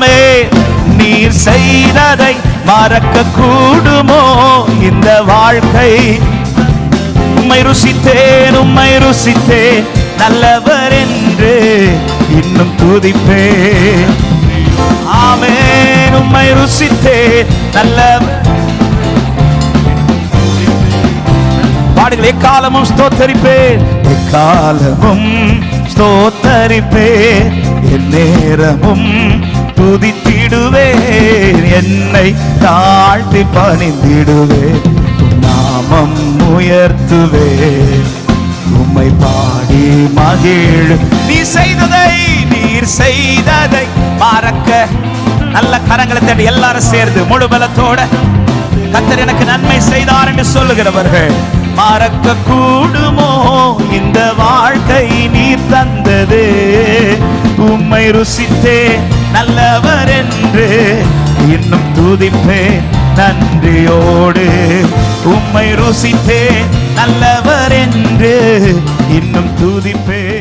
ஆமே. நீர் செய்ததை மறக்க கூடுமோ இந்த வாழ்க்கை? உம்மை ருசித்தேன், உம்மை ருசித்தேன், நல்லவர் என்று இன்னும் துதிப்பேன். ஆமென். உம்மை ருசித்தேன், நல்லவர். பாடுகள். எக்காலமும் ஸ்தோத்தரிப்பேன், எக்காலமும் ஸ்தோத்தரிப்பேன், என் நேரமும் துதித்திடுவேன், என்னை தாழ்த்தி பணிந்திடுவேன், நாமம் உயர்த்துவேன், உம்மை பாடி மகிழ். நீர் செய்ததை மறக்க. நல்ல கரங்களை தட்டி எல்லாரும் சேர்ந்து முழு பலத்தோட கர்த்தர் எனக்கு நன்மை செய்தார் என்று சொல்லுகிறவர்கள், மறக்க கூடுமோ இந்த வாழ்க்கை நீர் தந்தது? உம்மை ருசித்தே நல்லவர் என்று இன்னும் துதிப்பேன் நன்றியோடு. உம்மை ருசித்தே நல்லவர் என்று இன்னும் துதிப்பேன்.